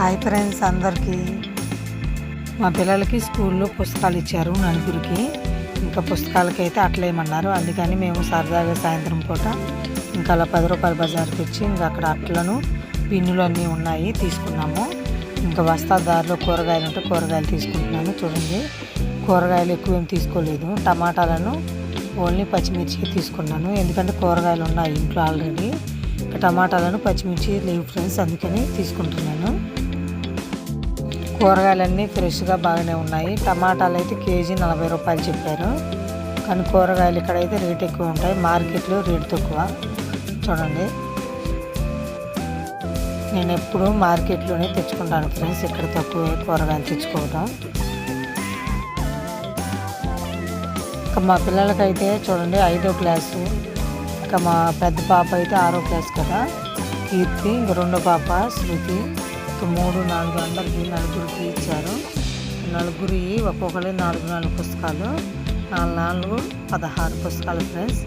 Hi friends అందరికీ. మా పిల్లలకి స్కూల్లో పుస్తకాలు ఇచ్చారు నలుగురికి. ఇంకా పుస్తకాలకైతే అట్లేయమన్నారు. అందుకని మేము సరదాగా సాయంత్రం పూట ఇంకా అలా 10 రూపాయల బజార్కి వచ్చి ఇంకా అక్కడ అట్లను పిన్నులు అన్నీ ఉన్నాయి తీసుకున్నాము. ఇంకా వస్తా దారిలో కూరగాయలు ఉంటే కూరగాయలు తీసుకుంటున్నాను. చూడండి, కూరగాయలు ఎక్కువ ఏం తీసుకోలేదు. టమాటాలను ఓన్లీ పచ్చిమిర్చి తీసుకున్నాను, ఎందుకంటే కూరగాయలు ఉన్నాయి ఇంట్లో ఆల్రెడీ. టమాటాలను పచ్చిమిర్చి లేవు ఫ్రెండ్స్, అందుకని తీసుకుంటున్నాను. కూరగాయలన్నీ ఫ్రెష్గా బాగానే ఉన్నాయి. టమాటాలు అయితే కేజీ 40 రూపాయలు చెప్పారు, కానీ కూరగాయలు ఇక్కడైతే రేట్ ఎక్కువ ఉంటాయి, మార్కెట్లో రేట్ తక్కువ. చూడండి, నేను ఎప్పుడు మార్కెట్లోనే తెచ్చుకుంటాను ఫ్రెండ్స్, ఇక్కడ తక్కువ కూరగాయలు తెచ్చుకోవడం. ఇంకా మా పిల్లలకైతే చూడండి 5వ క్లాసు, ఇంకా మా పెద్ద పాప అయితే 6వ క్లాస్ కదా కీర్తి, ఇంకా రెండో పాప శృతి. 3, 4 అందరికి నలుగురికి ఇచ్చారు. నలుగురి ఒక్కొక్కరి 4 పుస్తకాలు, 4 16 పుస్తకాలు ఫ్రెండ్స్.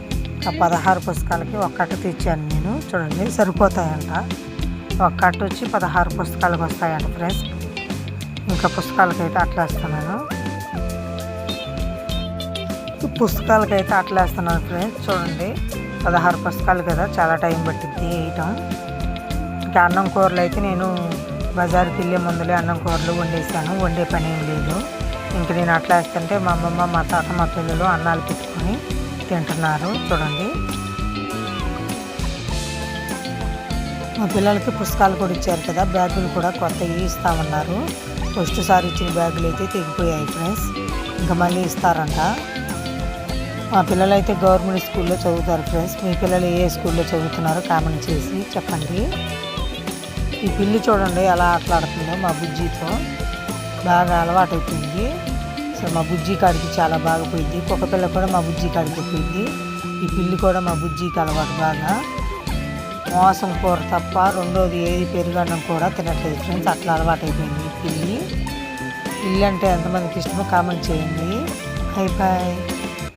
ఆ 16 పుస్తకాలకి ఒక కట్ట తెచ్చాను నేను. చూడండి, సరిపోతాయంట. ఒక కట్ట వచ్చి 16 పుస్తకాలకు వస్తాయంట ఫ్రెండ్స్. ఇంకా పుస్తకాలకైతే అట్లేస్తున్నాను ఫ్రెండ్స్. చూడండి, 16 పుస్తకాలు కదా, చాలా టైం పట్టింది వేయటం. ఇంకా అన్నం కూరలు అయితే నేను బజార్కి వెళ్ళే ముందులే అన్నం కూరలు వండేసాను, వండే పని ఏం లేదు. ఇంక నేను అట్లా వేస్తుంటే మా అమ్మమ్మ, మా తాత, మా పిల్లలు అన్నాలు పెట్టుకొని తింటున్నారు. చూడండి, మా పిల్లలకి పుస్తకాలు కూడా ఇచ్చారు కదా, బ్యాగులు కూడా కొత్తవి ఇస్తామన్నారు. ఫస్ట్ సారి ఇచ్చిన బ్యాగులు అయితే తెగిపోయాయి ఫ్రెండ్స్, ఇంకా మళ్ళీ ఇస్తారంట. మా పిల్లలు అయితే గవర్నమెంట్ స్కూల్లో చదువుతారు ఫ్రెండ్స్. మీ పిల్లలు ఏ స్కూల్లో చదువుతున్నారో కామెంట్ చేసి చెప్పండి. ఈ పిల్లి చూడండి ఎలా ఆటలాడుతుందో మా బుజ్జితో, బాగా అలవాటైపోయింది. సో మా బుజ్జి కాడికి చాలా బాగా పోయింది. కుక్క పిల్ల కూడా మా బుజ్జి కాడికి పోయింది. ఈ పిల్లి కూడా మా బుజ్జికి అలవాటు బాగా. మోసం కూర తప్ప రెండోది ఏది పెరుగన్నం కూడా తినట్లేదు ఫ్రెండ్స్, అట్లా అలవాటైపోయింది ఈ పిల్లి. పిల్లి అంటే ఎంతమందికి ఇష్టమో కామెంట్ చేయండి. Bye bye.